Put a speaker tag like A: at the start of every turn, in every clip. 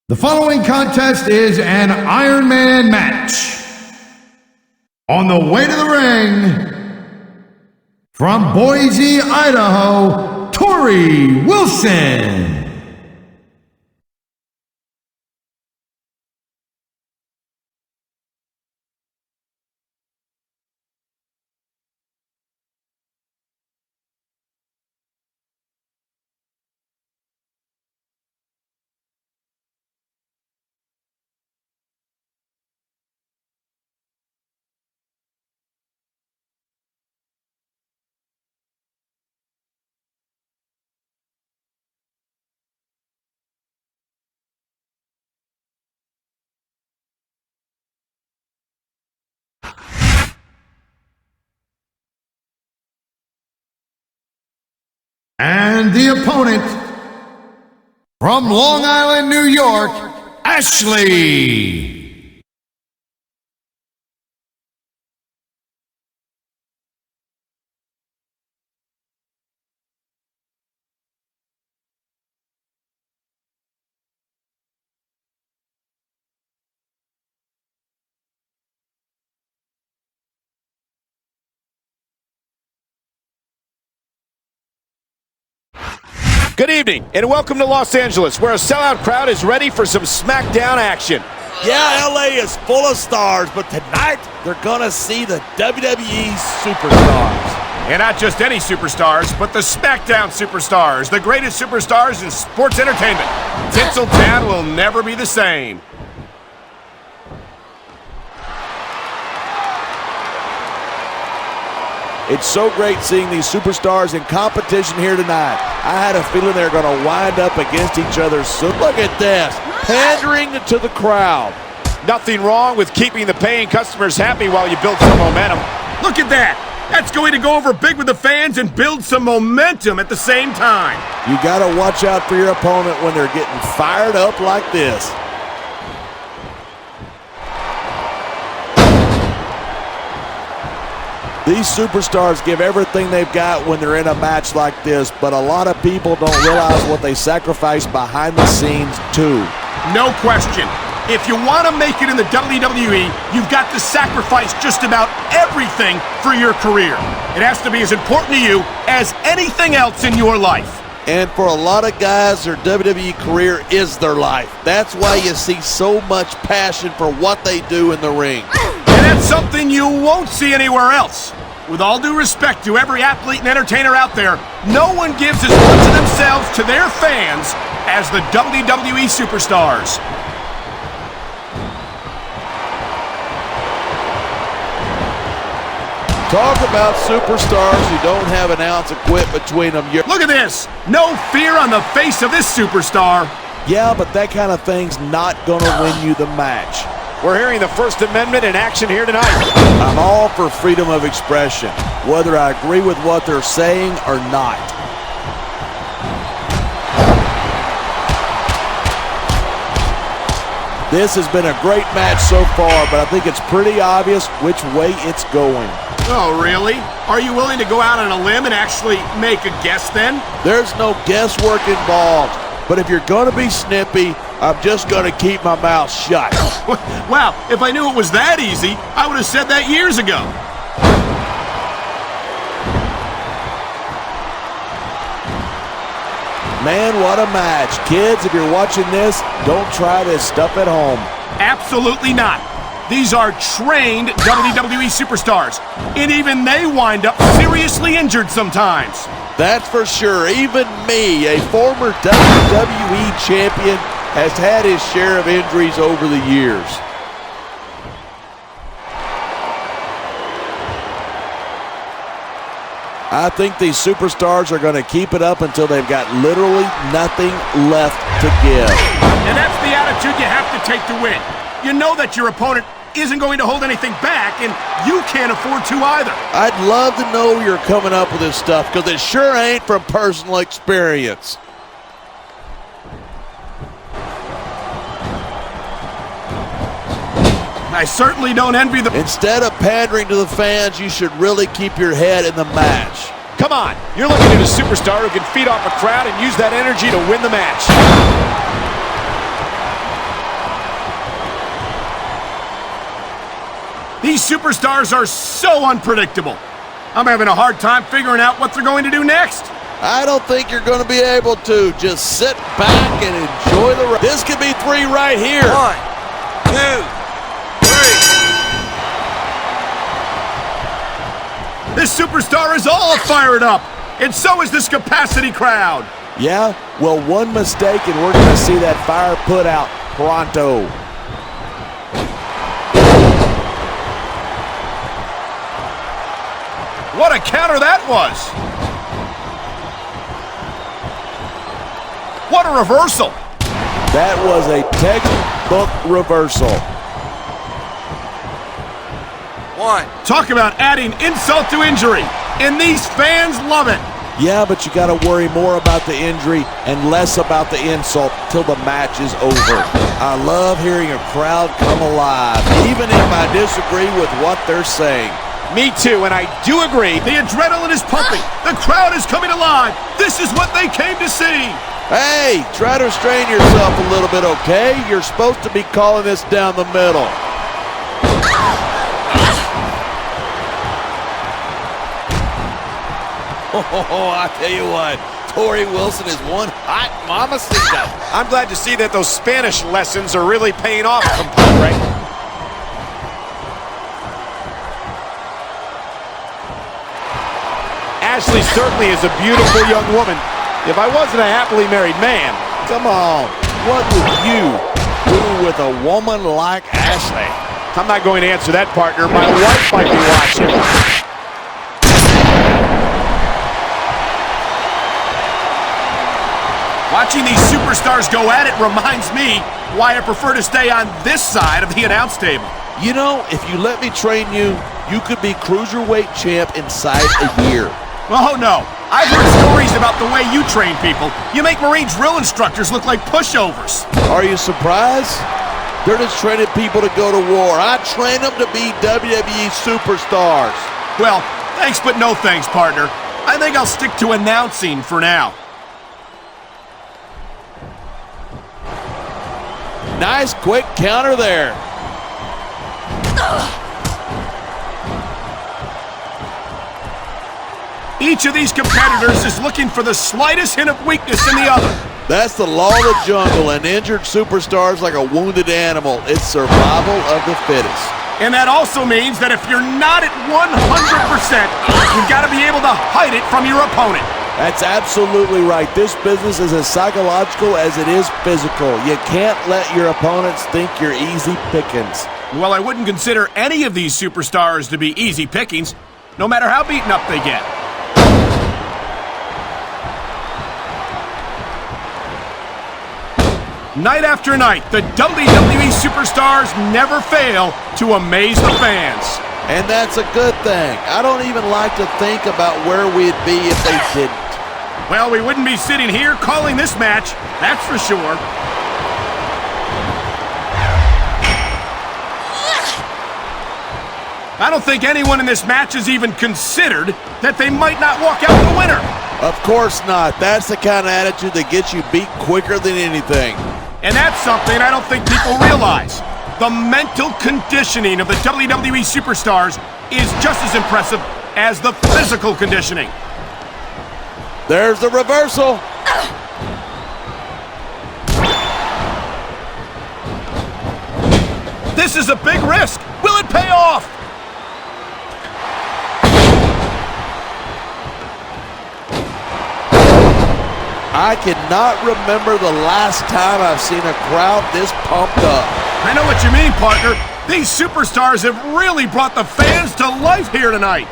A: The following contest is an Ironman match. On the way to the ring, from Boise, Idaho, Torrie Wilson. And the opponent, from Long Island, New York, Ashley.
B: Good evening, and welcome to Los Angeles, where a sellout crowd is ready for some Smackdown action.
C: Yeah, LA is full of stars, but tonight they're gonna see the WWE Superstars.
B: And not just any superstars, but the Smackdown Superstars, the greatest superstars in sports entertainment. Tinseltown will never be the same.
C: It's so great seeing these superstars in competition here tonight. I had a feeling they're going to wind up against each other soon. Look at this, pandering to the crowd.
B: Nothing wrong with keeping the paying customers happy while you build some momentum. Look at that! That's going to go over big with the fans and build some momentum at the same time.
C: You got to watch out for your opponent when they're getting fired up like this. These superstars give everything they've got when they're in a match like this, but a lot of people don't realize what they sacrifice behind the scenes too.
B: No question. If you want to make it in the WWE, you've got to sacrifice just about everything for your career. It has to be as important to you as anything else in your life.
C: And for a lot of guys, their WWE career is their life. That's why you see so much passion for what they do in the ring.
B: And that's something you won't see anywhere else. With all due respect to every athlete and entertainer out there, no one gives as much of themselves to their fans as the WWE Superstars.
C: Talk about superstars who don't have an ounce of quit between them.
B: Look at this! No fear on the face of this superstar.
C: Yeah, but that kind of thing's not gonna win you the match.
B: We're hearing the First Amendment in action here tonight.
C: I'm all for freedom of expression, whether I agree with what they're saying or not. This has been a great match so far, but I think it's pretty obvious which way it's going.
B: Oh, really? Are you willing to go out on a limb and actually make a guess then?
C: There's no guesswork involved, but if you're going to be snippy, I'm just going to keep my mouth shut.
B: Wow, if I knew it was that easy, I would have said that years ago.
C: Man, what a match. Kids, if you're watching this, don't try this stuff at home.
B: Absolutely not. These are trained WWE superstars, and even they wind up seriously injured sometimes.
C: That's for sure. Even me, a former WWE champion, has had his share of injuries over the years. I think these superstars are going to keep it up until they've got literally nothing left to give.
B: And that's the attitude you have to take to win. You know that your opponent isn't going to hold anything back, and you can't afford to either.
C: I'd love to know where you're coming up with this stuff, because it sure ain't from personal experience.
B: I certainly don't envy the...
C: Instead of pandering to the fans, you should really keep your head in the match.
B: Come on, you're looking at a superstar who can feed off a crowd and use that energy to win the match. These superstars are so unpredictable. I'm having a hard time figuring out what they're going to do next.
C: I don't think you're going to be able to. Just sit back and enjoy the ride. This could be 3 right here.
D: 1, 2, 3.
B: This superstar is all fired up, and so is this capacity crowd.
C: Yeah? Well, one mistake and we're going to see that fire put out pronto.
B: What a counter that was. What a reversal.
C: That was a textbook reversal.
D: 1.
B: Talk about adding insult to injury, and these fans love it.
C: Yeah, but you got to worry more about the injury and less about the insult till the match is over. I love hearing a crowd come alive, even if I disagree with what they're saying.
B: Me too, and I do agree. The adrenaline is pumping. The crowd is coming alive. This is what they came to see.
C: Hey, try to restrain yourself a little bit, okay? You're supposed to be calling this down the middle. Oh, I tell you what, Torrie Wilson is one hot mamacita.
B: I'm glad to see that those Spanish lessons are really paying off, compadre. Ashley certainly is a beautiful young woman. If I wasn't a happily married man.
C: Come on, what would you do with a woman like Ashley?
B: I'm not going to answer that, partner. My wife might be watching. Watching these superstars go at it reminds me why I prefer to stay on this side of the announce table.
C: You know, if you let me train you, you could be cruiserweight champ inside a year.
B: Oh, no. I've heard stories about the way you train people. You make Marine drill instructors look like pushovers.
C: Are you surprised? They're just training people to go to war. I train them to be WWE superstars.
B: Well, thanks but no thanks, partner. I think I'll stick to announcing for now.
C: Nice quick counter there.
B: Each of these competitors is looking for the slightest hint of weakness in the other.
C: That's the law of the jungle, and injured superstars like a wounded animal. It's survival of the fittest.
B: And that also means that if you're not at 100%, you've got to be able to hide it from your opponent.
C: That's absolutely right. This business is as psychological as it is physical. You can't let your opponents think you're easy pickings.
B: Well, I wouldn't consider any of these superstars to be easy pickings, no matter how beaten up they get. Night after night, the WWE superstars never fail to amaze the fans.
C: And that's a good thing. I don't even like to think about where we'd be if they didn't.
B: Well, we wouldn't be sitting here calling this match, that's for sure. I don't think anyone in this match has even considered that they might not walk out the winner.
C: Of course not. That's the kind of attitude that gets you beat quicker than anything.
B: And that's something I don't think people realize. The mental conditioning of the WWE superstars is just as impressive as the physical conditioning.
C: There's the reversal.
B: This is a big risk. Will it pay off?
C: I cannot remember the last time I've seen a crowd this pumped up.
B: I know what you mean, partner. These superstars have really brought the fans to life here tonight.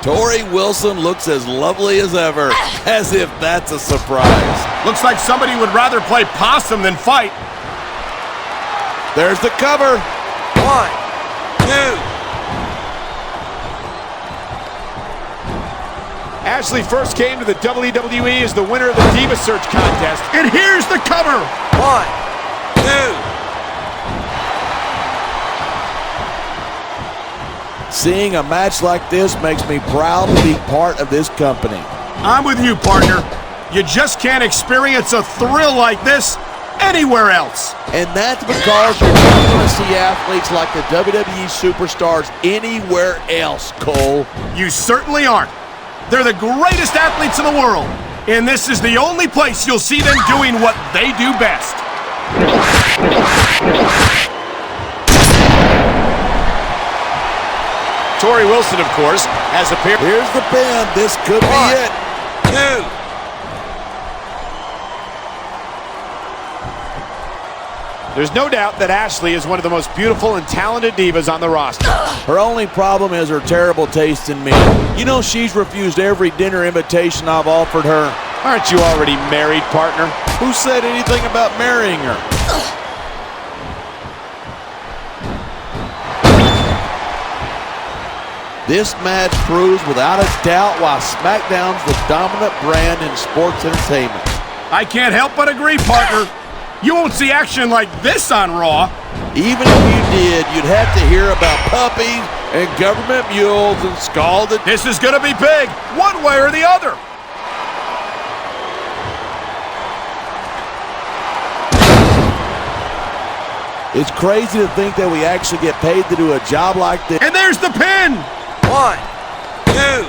C: Torrie Wilson looks as lovely as ever, as if that's a surprise.
B: Looks like somebody would rather play possum than fight.
C: There's the cover.
D: 1, 2.
B: Ashley first came to the WWE as the winner of the Diva Search contest. And here's the cover.
D: 1, 2.
C: Seeing a match like this makes me proud to be part of this company.
B: I'm with you, partner. You just can't experience a thrill like this anywhere else.
C: And that's because you're not going to see athletes like the WWE superstars anywhere else, Cole.
B: You certainly aren't. They're the greatest athletes in the world, and this is the only place you'll see them doing what they do best. Torrie Wilson, of course, has appeared.
C: Here's the pin. This could be it.
D: 2.
B: There's no doubt that Ashley is one of the most beautiful and talented divas on the roster.
C: Her only problem is her terrible taste in men. You know, she's refused every dinner invitation I've offered her.
B: Aren't you already married, partner?
C: Who said anything about marrying her? This match proves without a doubt why SmackDown's the dominant brand in sports entertainment.
B: I can't help but agree, partner. You won't see action like this on Raw.
C: Even if you did, you'd have to hear about puppies and government mules and scalded.
B: This is gonna be big, one way or the other.
C: It's crazy to think that we actually get paid to do a job like this.
B: And there's the pin.
D: 1, 2.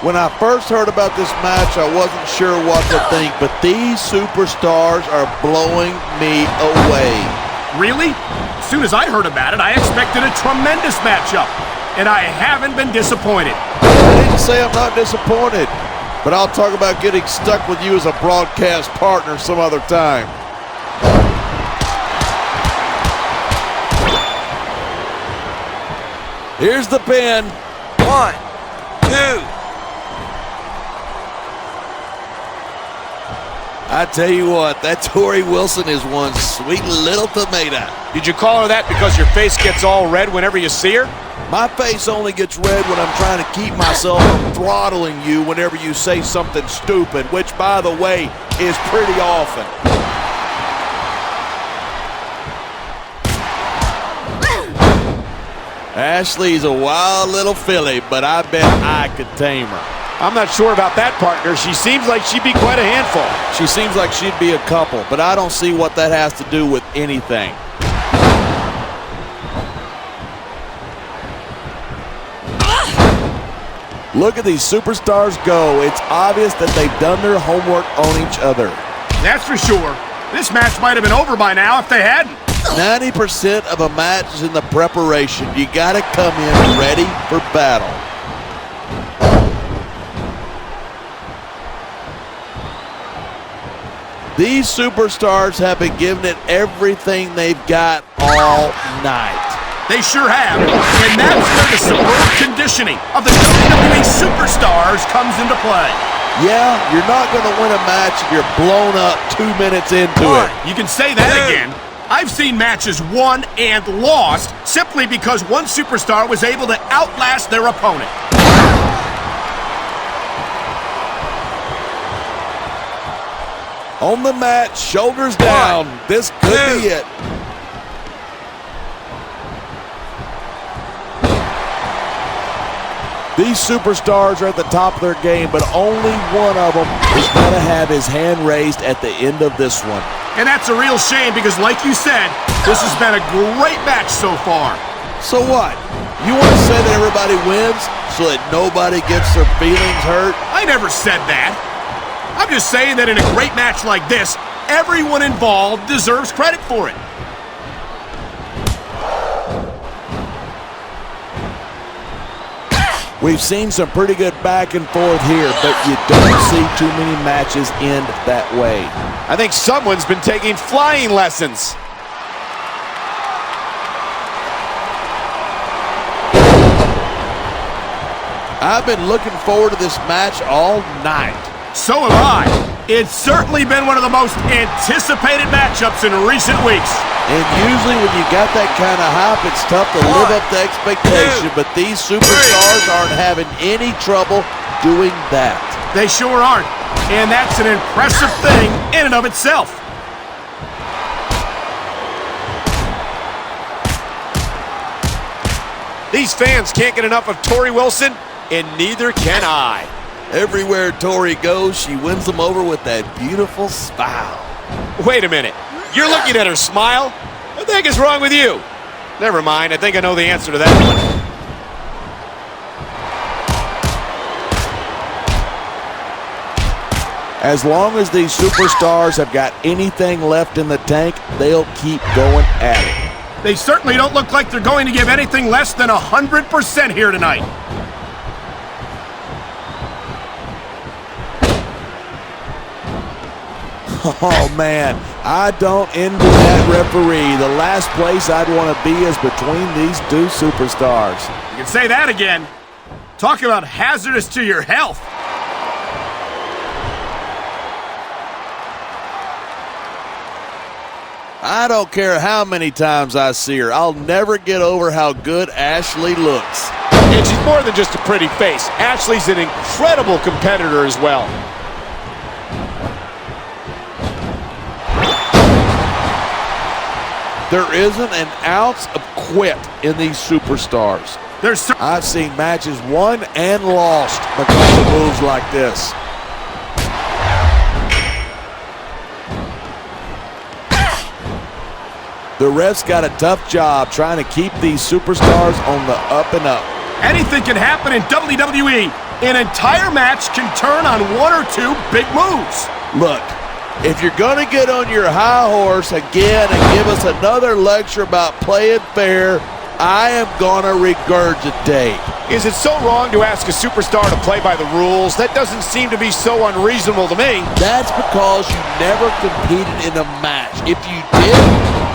C: When I first heard about this match, I wasn't sure what to think, but these superstars are blowing me away.
B: Really? As soon as I heard about it, I expected a tremendous matchup, and I haven't been disappointed.
C: I didn't say I'm not disappointed, but I'll talk about getting stuck with you as a broadcast partner some other time. Here's the pin.
D: 1, 2.
C: I tell you what, that Torrie Wilson is one sweet little tomato.
B: Did you call her that because your face gets all red whenever you see her?
C: My face only gets red when I'm trying to keep myself from throttling you whenever you say something stupid, which, by the way, is pretty often. Ashley's a wild little filly, but I bet I could tame her.
B: I'm not sure about that, partner. She seems like she'd be quite a handful.
C: She seems like she'd be a couple, but I don't see what that has to do with anything. Look at these superstars go. It's obvious that they've done their homework on each other.
B: That's for sure. This match might have been over by now if they hadn't.
C: 90% of a match is in the preparation. You gotta come in ready for battle. These superstars have been giving it everything they've got all night.
B: They sure have, and that's where the superb conditioning of the WWE superstars comes into play.
C: Yeah, you're not going to win a match if you're blown up 2 minutes into it.
B: You can say that again. I've seen matches won and lost simply because one superstar was able to outlast their opponent.
C: On the mat, shoulders down. This could be it. These superstars are at the top of their game, but only one of them is going to have his hand raised at the end of this one.
B: And that's a real shame because, like you said, this has been a great match so far.
C: So what? You want to say that everybody wins so that nobody gets their feelings hurt?
B: I never said that. I'm just saying that in a great match like this, everyone involved deserves credit for it.
C: We've seen some pretty good back and forth here, but you don't see too many matches end that way.
B: I think someone's been taking flying lessons.
C: I've been looking forward to this match all night.
B: So have I. It's certainly been one of the most anticipated matchups in recent weeks.
C: And usually when you got that kind of hype, it's tough to live up to expectation, but these superstars aren't having any trouble doing that.
B: They sure aren't, and that's an impressive thing in and of itself. These fans can't get enough of Torrie Wilson, and neither can I.
C: Everywhere Torrie goes, she wins them over with that beautiful smile.
B: Wait a minute. You're looking at her smile? What the heck is wrong with you? Never mind. I think I know the answer to that one.
C: As long as these superstars have got anything left in the tank, they'll keep going at it.
B: They certainly don't look like they're going to give anything less than 100% here tonight.
C: Oh, man, I don't envy that referee. The last place I'd want to be is between these two superstars.
B: You can say that again. Talk about hazardous to your health.
C: I don't care how many times I see her. I'll never get over how good Ashley looks.
B: And she's more than just a pretty face. Ashley's an incredible competitor as well.
C: There isn't an ounce of quit in these superstars. I've seen matches won and lost because of moves like this. The refs got a tough job trying to keep these superstars on the up and up.
B: Anything can happen in WWE. An entire match can turn on one or two big moves.
C: Look, if you're going to get on your high horse again and give us another lecture about playing fair, I am going to regurgitate.
B: Is it so wrong to ask a superstar to play by the rules? That doesn't seem to be so unreasonable to me.
C: That's because you never competed in a match. If you did,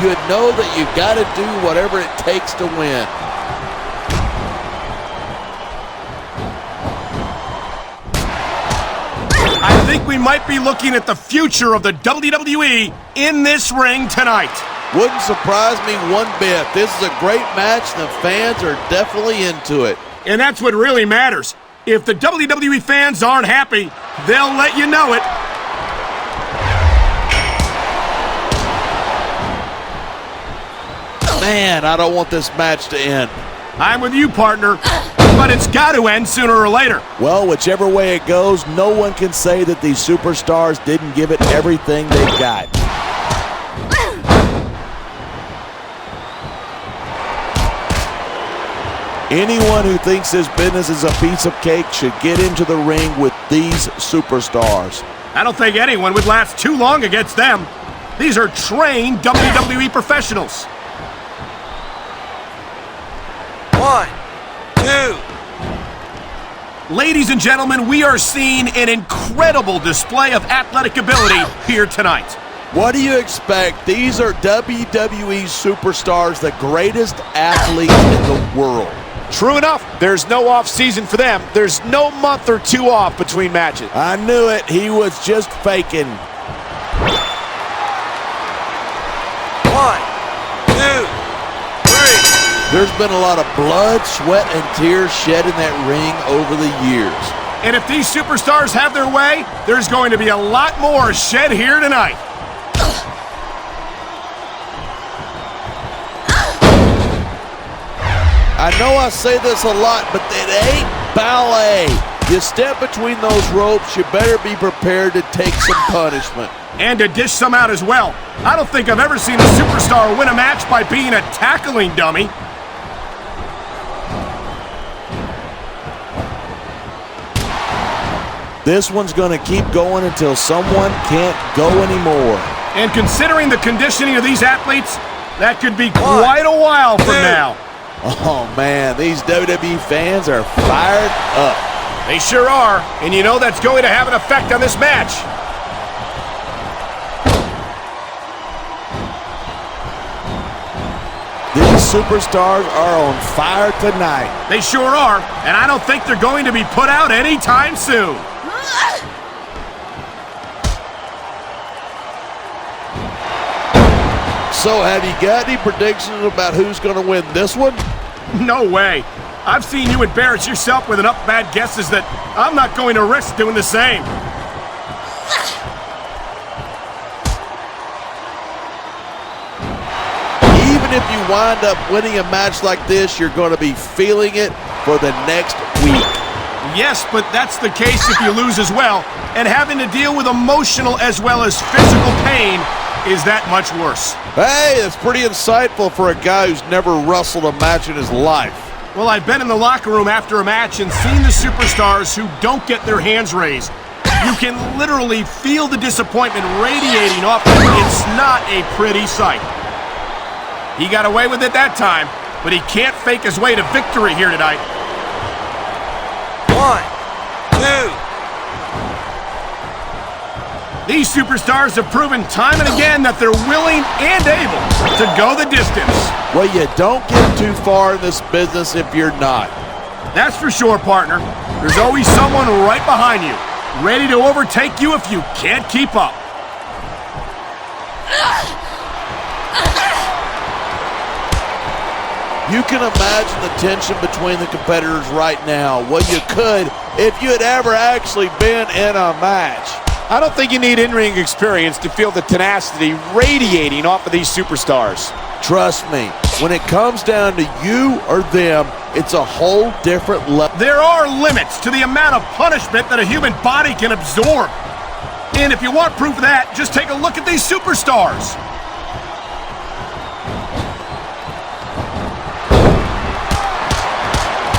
C: you'd know that you've got to do whatever it takes to win.
B: I think we might be looking at the future of the WWE in this ring tonight.
C: Wouldn't surprise me one bit. This is a great match. The fans are definitely into it.
B: And that's what really matters. If the WWE fans aren't happy, they'll let you know it.
C: Man, I don't want this match to end.
B: I'm with you, partner. But it's got to end sooner or later.
C: Well, whichever way it goes, no one can say that these superstars didn't give it everything they got. Anyone who thinks this business is a piece of cake should get into the ring with these superstars.
B: I don't think anyone would last too long against them. These are trained WWE professionals.
D: 1, 2.
B: Ladies and gentlemen, we are seeing an incredible display of athletic ability here tonight.
C: What do you expect? These are WWE superstars, the greatest athletes in the world.
B: True enough, there's no off season for them. There's no month or two off between matches.
C: I knew it. He was just faking.
D: 1, 2, 3.
C: There's been a lot of blood, sweat, and tears shed in that ring over the years.
B: And if these superstars have their way, there's going to be a lot more shed here tonight.
C: I know I say this a lot, but it ain't ballet. You step between those ropes, you better be prepared to take some punishment.
B: And to dish some out as well. I don't think I've ever seen a superstar win a match by being a tackling dummy.
C: This one's going to keep going until someone can't go anymore.
B: And considering the conditioning of these athletes, that could be quite a while from now.
C: Oh, man, these WWE fans are fired up.
B: They sure are, and you know that's going to have an effect on this match.
C: These superstars are on fire tonight.
B: They sure are, and I don't think they're going to be put out anytime soon.
C: So, have you got any predictions about who's going to win this one?
B: No way. I've seen you embarrass yourself with enough bad guesses that I'm not going to risk doing the same.
C: Even if you wind up winning a match like this, you're going to be feeling it for the next week.
B: Yes, but that's the case if you lose as well. And having to deal with emotional as well as physical pain is that much worse.
C: Hey, that's pretty insightful for a guy who's never wrestled a match in his life.
B: Well, I've been in the locker room after a match and seen the superstars who don't get their hands raised. You can literally feel the disappointment radiating off them. It's not a pretty sight. He got away with it that time, but he can't fake his way to victory here tonight.
D: 1, 2.
B: These superstars have proven time and again that they're willing and able to go the distance.
C: Well, you don't get too far in this business if you're not.
B: That's for sure, partner. There's always someone right behind you, ready to overtake you if you can't keep up.
C: You can imagine the tension between the competitors right now. Well, you could if you had ever actually been in a match.
E: I don't think you need in-ring experience to feel the tenacity radiating off of these superstars.
C: Trust me, when it comes down to you or them, it's a whole different level.
B: There are limits to the amount of punishment that a human body can absorb. And if you want proof of that, just take a look at these superstars.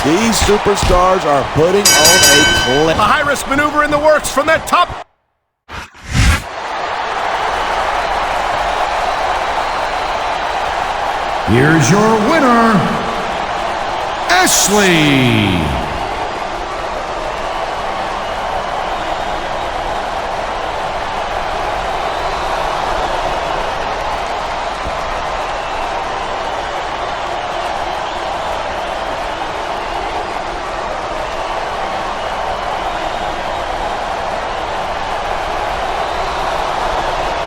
C: These superstars are putting on a clinic.
B: A high-risk maneuver in the works from that top.
A: Here's your winner, Ashley.